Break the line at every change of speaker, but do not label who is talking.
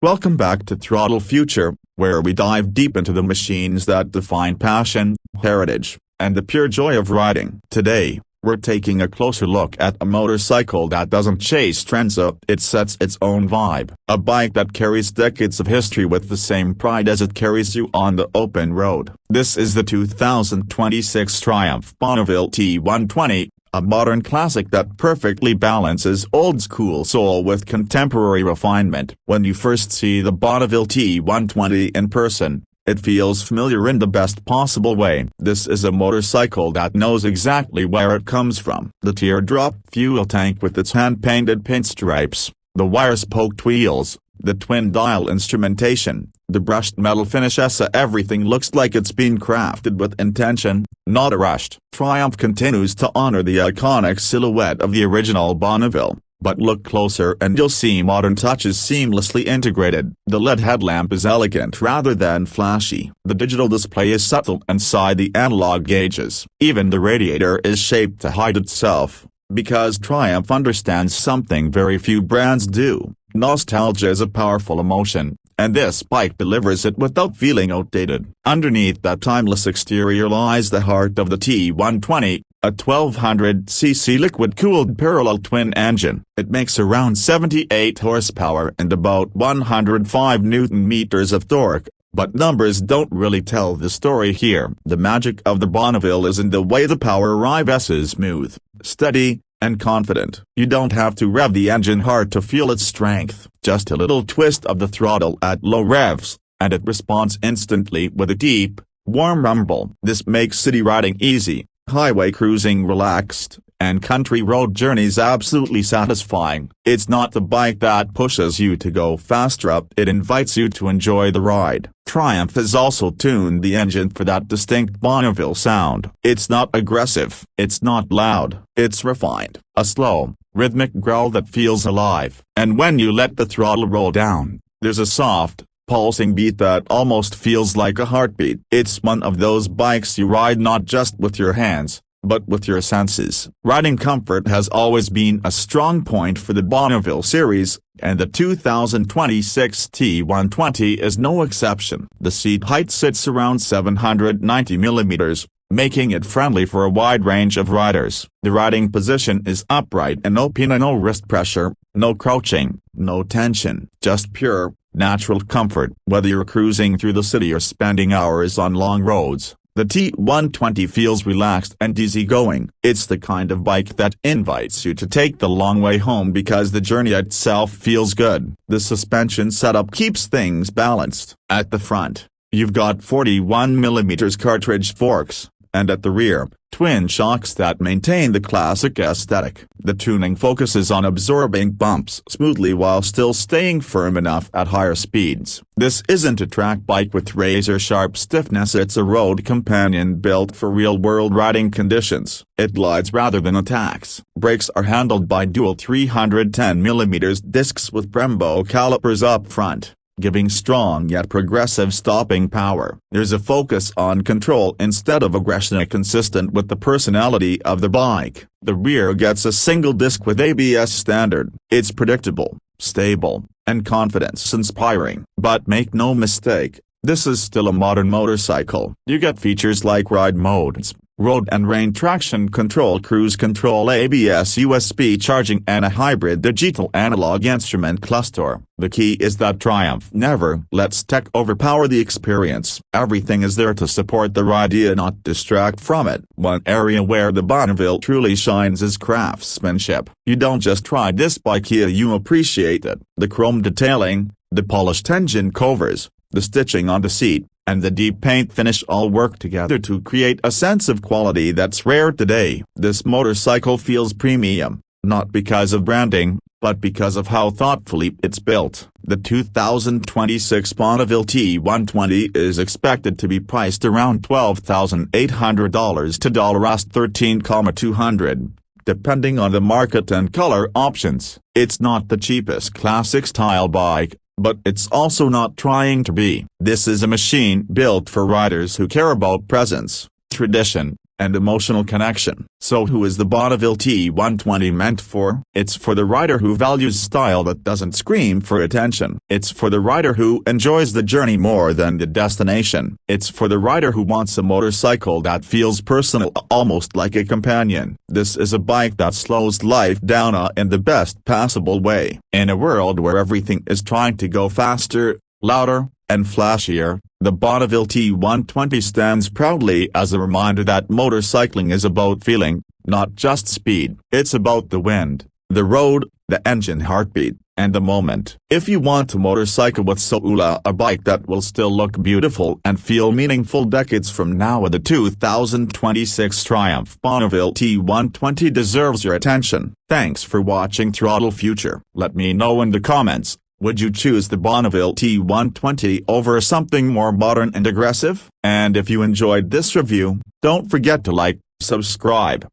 Welcome back to Throttle Future, where we dive deep into the machines that define passion, heritage, and the pure joy of riding. Today, we're taking a closer look at a motorcycle that doesn't chase trends it sets its own vibe. A bike that carries decades of history with the same pride as it carries you on the open road. This is the 2026 Triumph Bonneville T120. A modern classic that perfectly balances old-school soul with contemporary refinement. When you first see the Bonneville T120 in person, it feels familiar in the best possible way. This is a motorcycle that knows exactly where it comes from. The teardrop fuel tank with its hand-painted pinstripes, the wire-spoked wheels, the twin-dial instrumentation, the brushed metal finish, everything looks like it's been crafted with intention, not rushed. Triumph continues to honor the iconic silhouette of the original Bonneville, but look closer and you'll see modern touches seamlessly integrated. The LED headlamp is elegant rather than flashy. The digital display is subtle inside the analog gauges. Even the radiator is shaped to hide itself, because Triumph understands something very few brands do. Nostalgia is a powerful emotion, and this bike delivers it without feeling outdated. Underneath that timeless exterior lies the heart of the T120, a 1200cc liquid-cooled parallel twin engine. It makes around 78 horsepower and about 105 Nm of torque, but numbers don't really tell the story here. The magic of the Bonneville is in the way the power arrives is smooth, steady, and confident. You don't have to rev the engine hard to feel its strength. Just a little twist of the throttle at low revs, and it responds instantly with a deep, warm rumble. This makes city riding easy, highway cruising relaxed, and country road journeys absolutely satisfying. It's not the bike that pushes you to go faster, it invites you to enjoy the ride. Triumph has also tuned the engine for that distinct Bonneville sound. It's not aggressive, it's not loud, it's refined. A slow, rhythmic growl that feels alive. And when you let the throttle roll down, there's a soft, pulsing beat that almost feels like a heartbeat. It's one of those bikes you ride not just with your hands, but with your senses. Riding comfort has always been a strong point for the Bonneville series, and the 2026 T120 is no exception. The seat height sits around 790 mm, making it friendly for a wide range of riders. The riding position is upright and open, no wrist pressure, no crouching, no tension, just pure, natural comfort. Whether you're cruising through the city or spending hours on long roads, the T120 feels relaxed and easygoing. It's the kind of bike that invites you to take the long way home because the journey itself feels good. The suspension setup keeps things balanced. At the front, you've got 41 mm cartridge forks, and at the rear, twin shocks that maintain the classic aesthetic. The tuning focuses on absorbing bumps smoothly while still staying firm enough at higher speeds. This isn't a track bike with razor-sharp stiffness, it's a road companion built for real-world riding conditions. It glides rather than attacks. Brakes are handled by dual 310 mm discs with Brembo calipers up front, giving strong yet progressive stopping power. There's a focus on control instead of aggression consistent with the personality of the bike. The rear gets a single disc with ABS standard. It's predictable, stable, and confidence-inspiring. But make no mistake, this is still a modern motorcycle. You get features like ride modes, road and rain traction control, cruise control, ABS, USB charging, and a hybrid digital analog instrument cluster. The key is that Triumph never lets tech overpower the experience. Everything is there to support the ride, not distract from it. One area where the Bonneville truly shines is craftsmanship. You don't just ride this bike, you appreciate it. The chrome detailing, the polished engine covers, the stitching on the seat, and the deep paint finish all work together to create a sense of quality that's rare today. This motorcycle feels premium, not because of branding, but because of how thoughtfully it's built. The 2026 Bonneville T120 is expected to be priced around $12,800 to $13,200, depending on the market and color options. It's not the cheapest classic style bike, but it's also not trying to be. This is a machine built for riders who care about presence, tradition, and emotional connection. So who is the Bonneville T120 meant for? It's for the rider who values style that doesn't scream for attention. It's for the rider who enjoys the journey more than the destination. It's for the rider who wants a motorcycle that feels personal, almost like a companion. This is a bike that slows life down in the best possible way. In a world where everything is trying to go faster, louder, and flashier, the Bonneville T120 stands proudly as a reminder that motorcycling is about feeling, not just speed. It's about the wind, the road, the engine heartbeat, and the moment. If you want to motorcycle with Soula, a bike that will still look beautiful and feel meaningful decades from now, the 2026 Triumph Bonneville T120 deserves your attention. Thanks for watching Throttle Future. Let me know in the comments. Would you choose the Bonneville T120 over something more modern and aggressive? And if you enjoyed this review, don't forget to like, subscribe,